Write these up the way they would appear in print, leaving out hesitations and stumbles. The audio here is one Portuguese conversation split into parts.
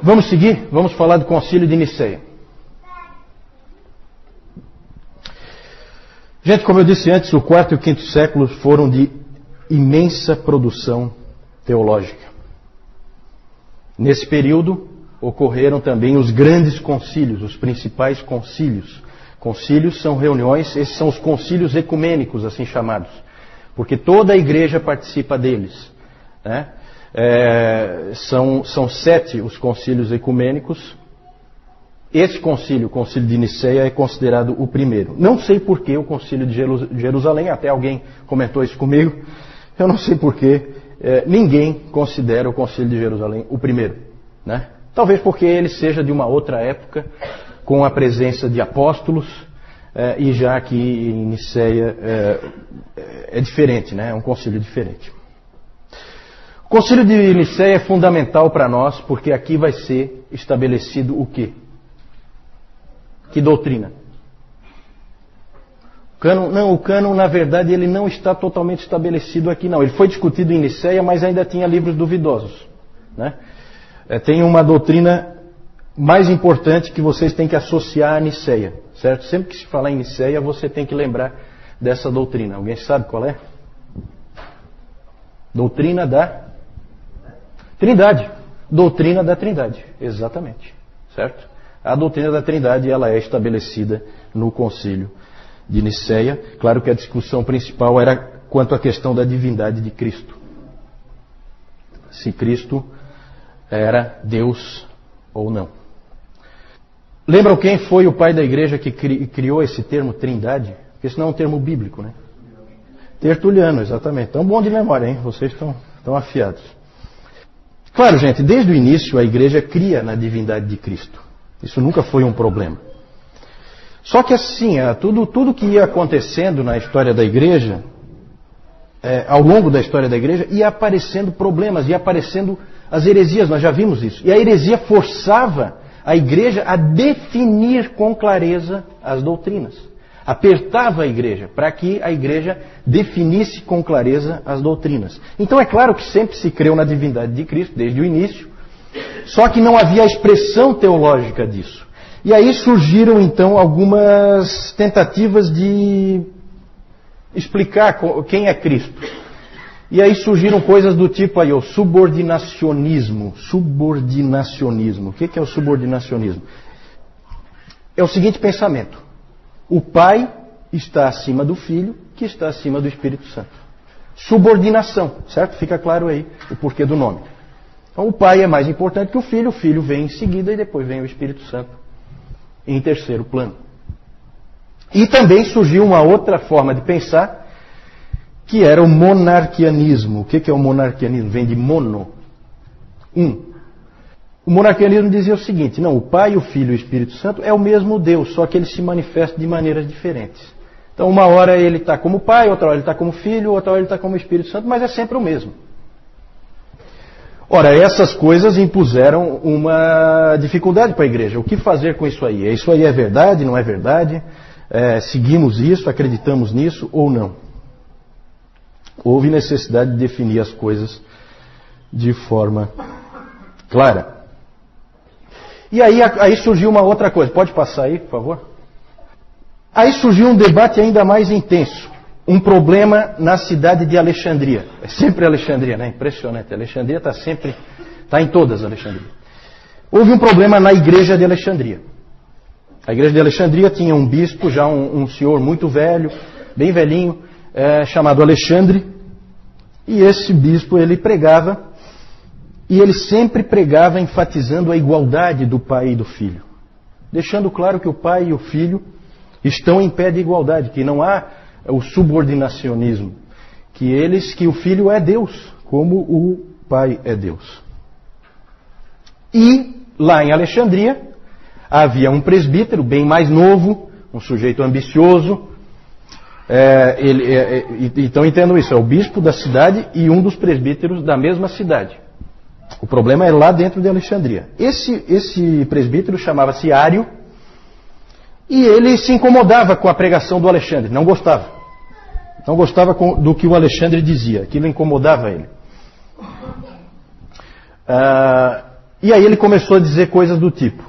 Vamos seguir? Vamos falar do Concílio de Nicéia. Gente, como eu disse antes, o quarto e o quinto séculos foram de imensa produção teológica. Nesse período ocorreram também os grandes concílios, os principais concílios. Concílios são reuniões, esses são os concílios ecumênicos, assim chamados, porque toda a igreja participa deles, né? São 7 os concílios ecumênicos. Esse concílio, o concílio de Nicéia, é considerado o primeiro. Não sei por que o concílio de Jerusalém, até alguém comentou isso comigo, eu não sei por que ninguém considera o concílio de Jerusalém o primeiro, né? Talvez porque ele seja de uma outra época, com a presença de apóstolos, e já que em Nicéia é diferente, né? É um concílio diferente. O concílio de Nicéia é fundamental para nós, porque aqui vai ser estabelecido o quê? Que doutrina? O cânon, na verdade, ele não está totalmente estabelecido aqui, não. Ele foi discutido em Nicéia, mas ainda tinha livros duvidosos, né? Tem uma doutrina mais importante que vocês têm que associar a Nicéia, certo? Sempre que se falar em Nicéia, você tem que lembrar dessa doutrina. Alguém sabe qual é? Doutrina da Trindade. Doutrina da Trindade, exatamente, certo? A doutrina da Trindade, ela é estabelecida no Concílio de Nicéia. Claro que a discussão principal era quanto à questão da divindade de Cristo. Se Cristo era Deus ou não. Lembram quem foi o pai da igreja que criou esse termo Trindade? Porque isso não é um termo bíblico, né? Tertuliano, exatamente. Então, bom de memória, hein? Vocês estão afiados. Claro, gente, desde o início a igreja cria na divindade de Cristo. Isso nunca foi um problema. Só que assim, tudo que ia acontecendo na história da igreja, ao longo da história da igreja, ia aparecendo problemas, ia aparecendo as heresias, nós já vimos isso. E a heresia forçava a igreja a definir com clareza as doutrinas. Apertava a igreja para que a igreja definisse com clareza as doutrinas. Então é claro que sempre se creu na divindade de Cristo, desde o início, só que não havia a expressão teológica disso. E aí surgiram então algumas tentativas de explicar quem é Cristo. E aí surgiram coisas do tipo aí, o subordinacionismo. Subordinacionismo. O que é o subordinacionismo? É o seguinte pensamento. O Pai está acima do Filho, que está acima do Espírito Santo. Subordinação, certo? Fica claro aí o porquê do nome. Então o Pai é mais importante que o Filho vem em seguida e depois vem o Espírito Santo em terceiro plano. E também surgiu uma outra forma de pensar, que era o monarquianismo. O que é o monarquianismo? Vem de mono, O monarquianismo dizia o seguinte: não, o Pai, o Filho e o Espírito Santo é o mesmo Deus, só que ele se manifesta de maneiras diferentes. Então uma hora ele está como Pai, outra hora ele está como Filho, outra hora ele está como Espírito Santo, mas é sempre o mesmo. Ora, essas coisas impuseram uma dificuldade para a igreja. O que fazer com isso aí? Isso aí é verdade, não é verdade? Seguimos isso, acreditamos nisso ou não? Houve necessidade de definir as coisas de forma clara. E aí surgiu uma outra coisa. Pode passar aí, por favor? Aí surgiu um debate ainda mais intenso. Um problema na cidade de Alexandria. É sempre Alexandria, né? Impressionante. Alexandria está em todas Alexandria. Houve um problema na igreja de Alexandria. A igreja de Alexandria tinha um bispo, já um senhor muito velho, bem velhinho, chamado Alexandre. E esse bispo, ele pregava, e ele sempre pregava enfatizando a igualdade do pai e do filho. Deixando claro que o pai e o filho estão em pé de igualdade, que não há o subordinacionismo, que o filho é Deus, como o pai é Deus. E lá em Alexandria havia um presbítero bem mais novo, um sujeito ambicioso. Então entendam isso, é o bispo da cidade e um dos presbíteros da mesma cidade. O problema é lá dentro de Alexandria. Esse presbítero chamava-se Ário, e ele se incomodava com a pregação do Alexandre, não gostava. Não gostava do que o Alexandre dizia, aquilo incomodava ele. E aí ele começou a dizer coisas do tipo.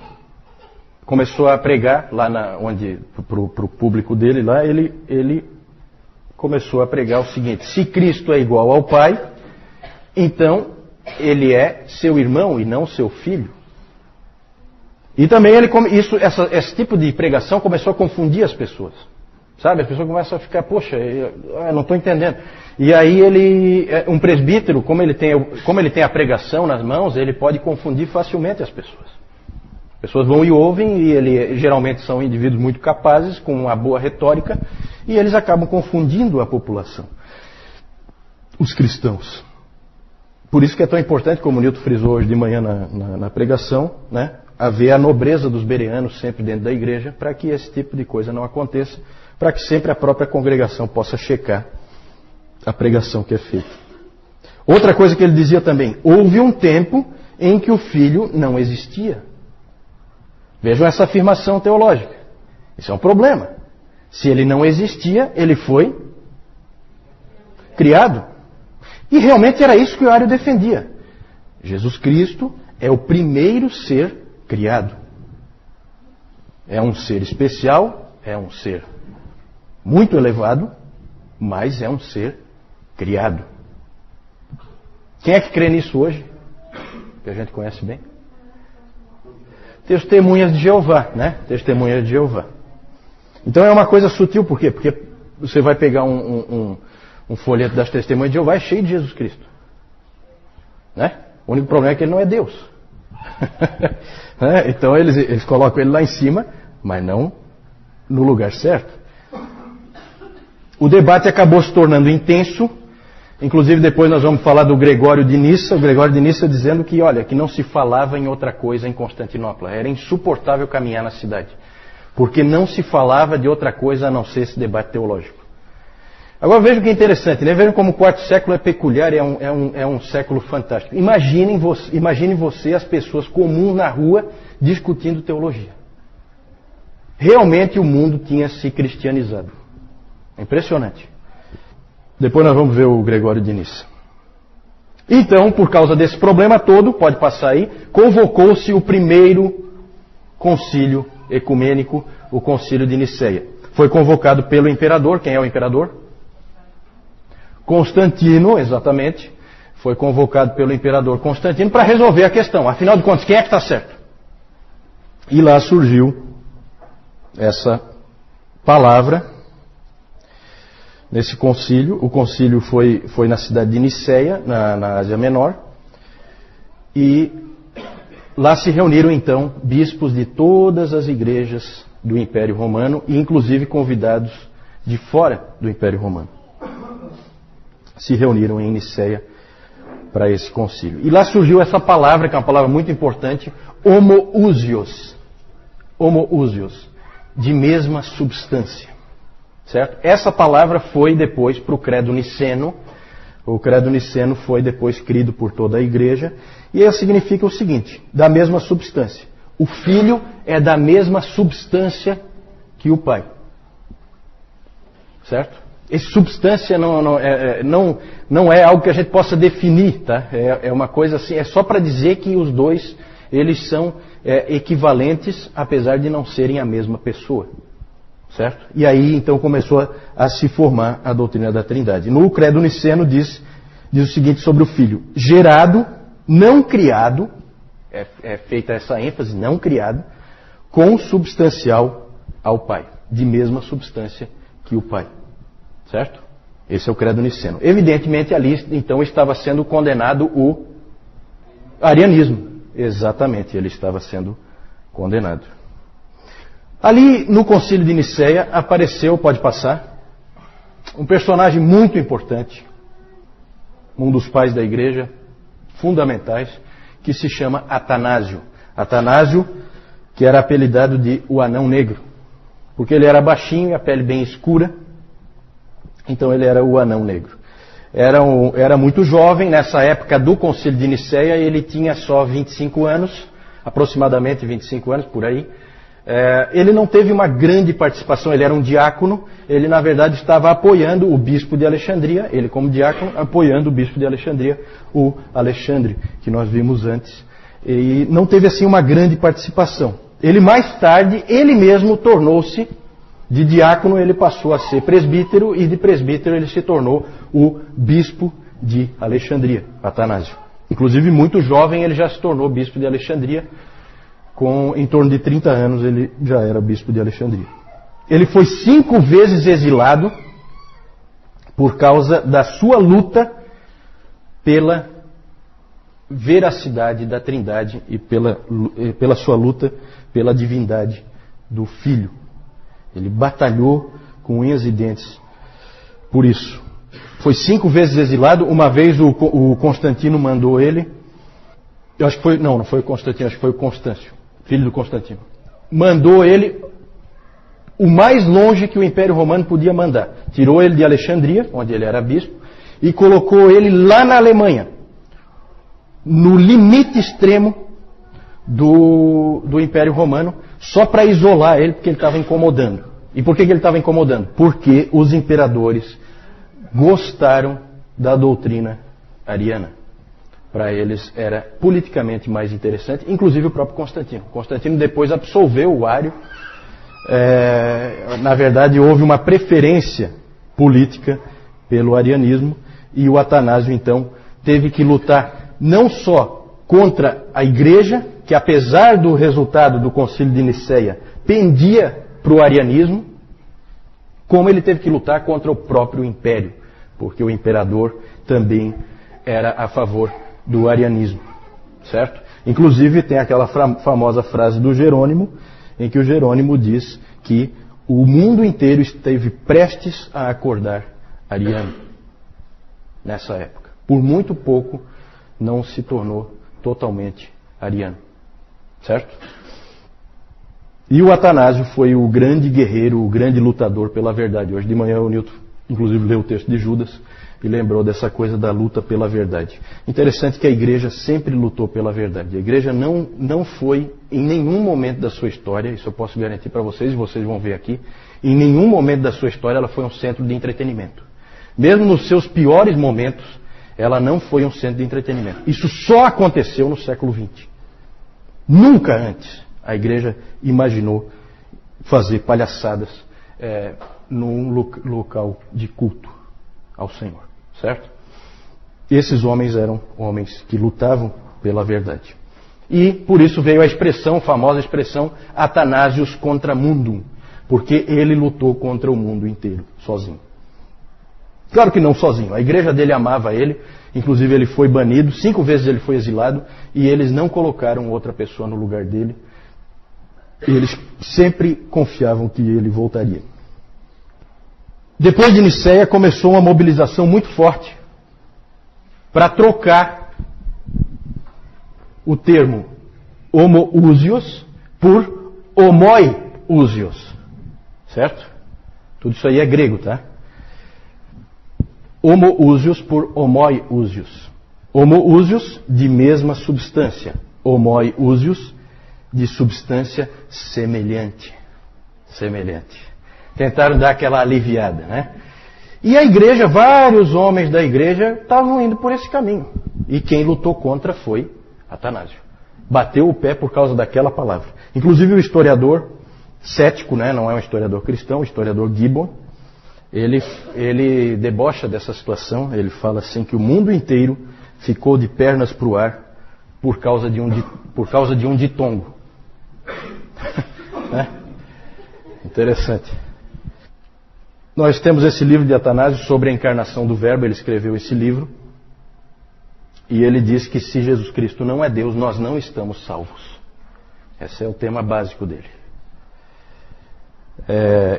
Começou a pregar lá para o público dele lá, ele começou a pregar o seguinte: se Cristo é igual ao Pai, então ele é seu irmão e não seu filho. E também esse tipo de pregação começou a confundir as pessoas. Sabe, as pessoas começam a ficar, poxa, eu não estou entendendo. E aí um presbítero, como ele tem a pregação nas mãos, ele pode confundir facilmente as pessoas. As pessoas vão e ouvem, e geralmente são indivíduos muito capazes, com uma boa retórica, e eles acabam confundindo a população, os cristãos. Por isso que é tão importante, como o Nilton frisou hoje de manhã na pregação, né, haver a nobreza dos bereanos sempre dentro da igreja, para que esse tipo de coisa não aconteça, para que sempre a própria congregação possa checar a pregação que é feita. Outra coisa que ele dizia também: houve um tempo em que o Filho não existia. Vejam essa afirmação teológica. Isso é um problema. Se ele não existia, ele foi criado. E realmente era isso que o Ario defendia. Jesus Cristo é o primeiro ser criado. É um ser especial, é um ser muito elevado, mas é um ser criado. Quem é que crê nisso hoje? Que a gente conhece bem. Testemunhas de Jeová, né? Testemunhas de Jeová. Então é uma coisa sutil, por quê? Porque você vai pegar um folheto das Testemunhas de Jeová, é cheio de Jesus Cristo. Né? O único problema é que ele não é Deus. Então eles colocam ele lá em cima, mas não no lugar certo. O debate acabou se tornando intenso. Inclusive depois nós vamos falar do Gregório de Nissa. O Gregório de Nissa dizendo que, olha, que não se falava em outra coisa em Constantinopla. Era insuportável caminhar na cidade. Porque não se falava de outra coisa a não ser esse debate teológico. Agora vejam que é interessante, né? Vejam como o quarto século é peculiar, é um século fantástico. Imagine você as pessoas comuns na rua discutindo teologia. Realmente o mundo tinha se cristianizado. É impressionante. Depois nós vamos ver o Gregório de Nissa. Então, por causa desse problema todo, pode passar aí, convocou-se o primeiro concílio ecumênico, o concílio de Niceia. Foi convocado pelo imperador. Quem é o imperador? Constantino, exatamente. Foi convocado pelo imperador Constantino para resolver a questão. Afinal de contas, quem é que está certo? E lá surgiu essa palavra nesse concílio. O concílio foi na cidade de Niceia, na Ásia Menor. E lá se reuniram então bispos de todas as igrejas do Império Romano, e inclusive convidados de fora do Império Romano. Se reuniram em Niceia para esse concílio. E lá surgiu essa palavra, que é uma palavra muito importante, homoousios. Homoousios, de mesma substância. Certo? Essa palavra foi depois para o credo niceno. O credo niceno foi depois crido por toda a igreja. E ela significa o seguinte: da mesma substância. O Filho é da mesma substância que o Pai. Certo? Essa substância não é algo que a gente possa definir, tá? É uma coisa assim, é só para dizer que os dois, eles são equivalentes, apesar de não serem a mesma pessoa. Certo? E aí então começou a se formar a doutrina da Trindade. No credo niceno diz o seguinte sobre o Filho: gerado, não criado, é feita essa ênfase, não criado, consubstancial ao Pai, de mesma substância que o Pai. Certo? Esse é o credo niceno. Evidentemente ali então estava sendo condenado o arianismo. Exatamente, ele estava sendo condenado. Ali no concílio de Niceia apareceu, pode passar, um personagem muito importante, um dos pais da igreja, fundamentais, que se chama Atanásio. Atanásio, que era apelidado de o Anão Negro, porque ele era baixinho e a pele bem escura, então ele era o Anão Negro. Era muito jovem, nessa época do concílio de Niceia, ele tinha só 25 anos, aproximadamente 25 anos, por aí. Ele não teve uma grande participação, ele era um diácono, ele na verdade estava apoiando o bispo de Alexandria, ele como diácono apoiando o bispo de Alexandria, o Alexandre, que nós vimos antes. e não teve assim uma grande participação. Ele mais tarde, ele mesmo tornou-se, de diácono ele passou a ser presbítero, e de presbítero ele se tornou o bispo de Alexandria, Atanásio. Inclusive muito jovem ele já se tornou bispo de Alexandria, com em torno de 30 anos ele já era bispo de Alexandria. Ele foi 5 vezes exilado por causa da sua luta pela veracidade da Trindade e pela sua luta pela divindade do Filho. Ele batalhou com unhas e dentes por isso. Foi 5 vezes exilado. Uma vez o Constantino mandou ele. Eu acho que foi. Não foi o Constantino, acho que foi o Constâncio, filho do Constantino. Mandou ele o mais longe que o Império Romano podia mandar. Tirou ele de Alexandria, onde ele era bispo, e colocou ele lá na Alemanha, no limite extremo do Império Romano, só para isolar ele, porque ele estava incomodando. E por que ele estava incomodando? Porque os imperadores gostaram da doutrina ariana. Para eles era politicamente mais interessante, inclusive o próprio Constantino. Constantino depois absolveu o Ário. Na verdade, houve uma preferência política pelo arianismo, e o Atanásio, então, teve que lutar não só contra a igreja, que apesar do resultado do concílio de Nicéia, pendia para o arianismo, como ele teve que lutar contra o próprio império, porque o imperador também era a favor do arianismo, certo? Inclusive tem aquela famosa frase do Jerônimo, em que o Jerônimo diz que o mundo inteiro esteve prestes a acordar ariano nessa época. Por muito pouco não se tornou totalmente ariano, certo? E o Atanásio foi o grande guerreiro, o grande lutador pela verdade. Hoje de manhã o Newton, inclusive, leu o texto de Judas e lembrou dessa coisa da luta pela verdade. Interessante que a igreja sempre lutou pela verdade. A igreja não foi, em nenhum momento da sua história, isso eu posso garantir para vocês, e vocês vão ver aqui, em nenhum momento da sua história ela foi um centro de entretenimento. Mesmo nos seus piores momentos, ela não foi um centro de entretenimento. Isso só aconteceu no século XX. Nunca antes a igreja imaginou fazer palhaçadas num local de culto ao Senhor, certo? Esses homens eram homens que lutavam pela verdade. E por isso veio a famosa expressão Atanásios contra mundum, porque ele lutou contra o mundo inteiro, sozinho. Claro que não sozinho, a igreja dele amava ele, inclusive ele foi banido, 5 vezes ele foi exilado, e eles não colocaram outra pessoa no lugar dele. Eles sempre confiavam que ele voltaria. Depois de Nicéia começou uma mobilização muito forte para trocar o termo homoousios por homoiousios. Certo? Tudo isso aí é grego, tá? Homoousios por homoiousios. Homoousios de mesma substância. Homoiousios de substância semelhante. Semelhante. Tentaram dar aquela aliviada, né? E a igreja, vários homens da igreja estavam indo por esse caminho. E quem lutou contra foi Atanásio. Bateu o pé por causa daquela palavra. Inclusive o historiador cético, né? Não é um historiador cristão, o historiador Gibbon, ele debocha dessa situação. Ele fala assim que o mundo inteiro ficou de pernas para o ar por causa de um ditongo. Né? Interessante. Nós temos esse livro de Atanásio sobre a encarnação do Verbo. Ele escreveu esse livro e ele diz que se Jesus Cristo não é Deus, nós não estamos salvos. Esse é o tema básico dele.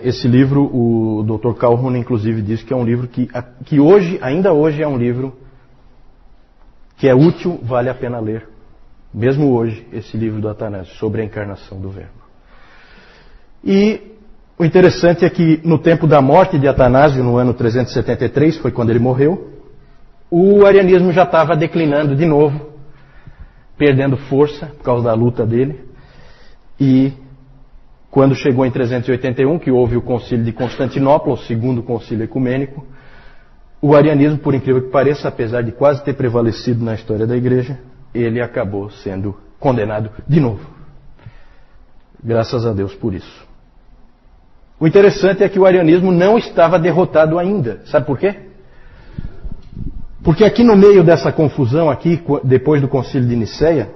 Esse livro, o Dr. Calhoun inclusive diz que é um livro que hoje, ainda hoje é um livro que é útil, vale a pena ler. Mesmo hoje, esse livro do Atanásio sobre a encarnação do Verbo. E o interessante é que no tempo da morte de Atanásio, no ano 373, foi quando ele morreu, o arianismo já estava declinando de novo, perdendo força por causa da luta dele. E quando chegou em 381, que houve o concílio de Constantinopla, o segundo concílio ecumênico, o arianismo, por incrível que pareça, apesar de quase ter prevalecido na história da igreja, ele acabou sendo condenado de novo. Graças a Deus por isso. O interessante é que o arianismo não estava derrotado ainda. Sabe por quê? Porque aqui no meio dessa confusão, aqui, depois do concílio de Nicéia,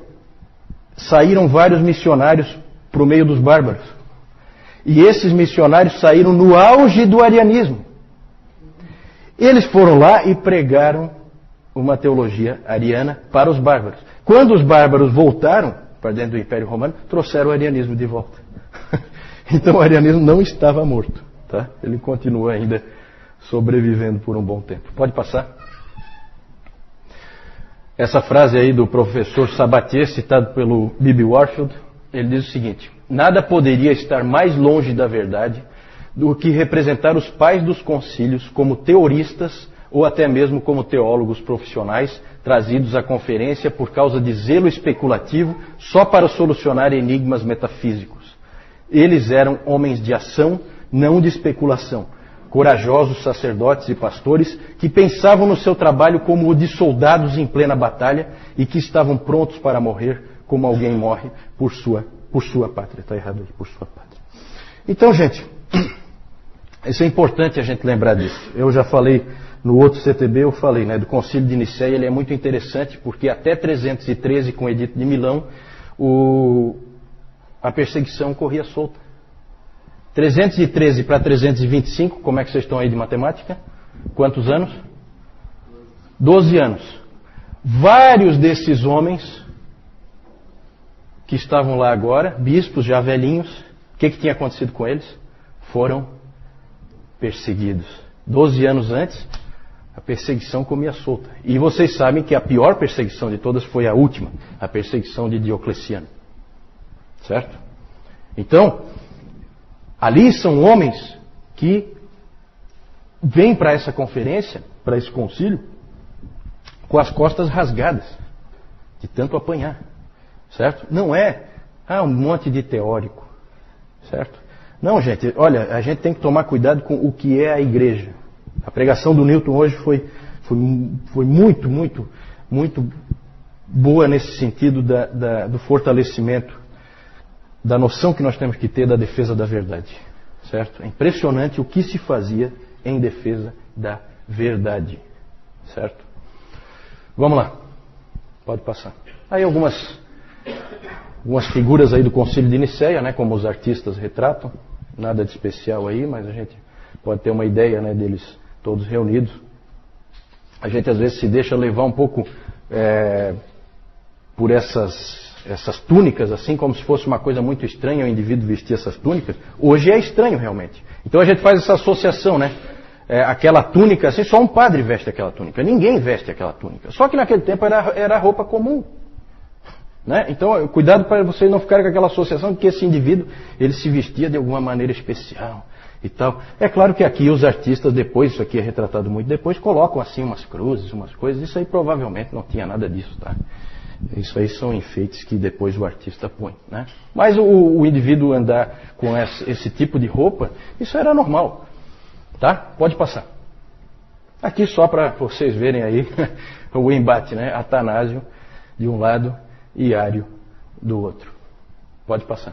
saíram vários missionários para o meio dos bárbaros. E esses missionários saíram no auge do arianismo. Eles foram lá e pregaram uma teologia ariana para os bárbaros. Quando os bárbaros voltaram para dentro do Império Romano, trouxeram o arianismo de volta. Então o arianismo não estava morto. Tá? Ele continua ainda sobrevivendo por um bom tempo. Pode passar. Essa frase aí do professor Sabatier, citado pelo B.B. Warfield, ele diz o seguinte: nada poderia estar mais longe da verdade do que representar os pais dos concílios como teoristas ou até mesmo como teólogos profissionais trazidos à conferência por causa de zelo especulativo só para solucionar enigmas metafísicos. Eles eram homens de ação, não de especulação. Corajosos sacerdotes e pastores que pensavam no seu trabalho como o de soldados em plena batalha e que estavam prontos para morrer como alguém morre por sua pátria. Está errado aí, por sua pátria. Então, gente, isso é importante a gente lembrar disso. Eu já falei no outro CTB, eu falei, né, do Concílio de Nicéia. Ele é muito interessante porque até 313, com o Edito de Milão, a perseguição corria solta. 313 para 325, como é que vocês estão aí de matemática? Quantos anos? 12 anos. Vários desses homens que estavam lá agora, bispos já velhinhos, o que tinha acontecido com eles? Foram perseguidos. 12 anos antes, a perseguição comia solta. E vocês sabem que a pior perseguição de todas foi a última, a perseguição de Diocleciano. Certo? Então, ali são homens que vêm para essa conferência, para esse concílio, com as costas rasgadas, de tanto apanhar. Certo? Não é um monte de teórico. Certo? Não, gente, olha, a gente tem que tomar cuidado com o que é a igreja. A pregação do Newton hoje foi muito, muito, muito boa nesse sentido do fortalecimento da noção que nós temos que ter da defesa da verdade. Certo? É impressionante o que se fazia em defesa da verdade. Certo? Vamos lá. Pode passar. Aí algumas figuras aí do Concílio de Nicéia, né, como os artistas retratam. Nada de especial aí, mas a gente pode ter uma ideia, né, deles todos reunidos. A gente às vezes se deixa levar um pouco por essas túnicas, assim como se fosse uma coisa muito estranha o indivíduo vestir essas túnicas. Hoje é estranho realmente. Então a gente faz essa associação, né? Aquela túnica, assim, só um padre veste aquela túnica. Ninguém veste aquela túnica. Só que naquele tempo era roupa comum. Né? Então, cuidado para vocês não ficarem com aquela associação de que esse indivíduo ele se vestia de alguma maneira especial e tal. É claro que aqui os artistas depois, isso aqui é retratado muito depois, colocam assim umas cruzes, umas coisas. Isso aí provavelmente não tinha nada disso, tá? Isso aí são enfeites que depois o artista põe, né? Mas o indivíduo andar com esse tipo de roupa, isso era normal, tá? Pode passar. Aqui só para vocês verem aí o embate, né? Atanásio de um lado e Ário do outro. Pode passar.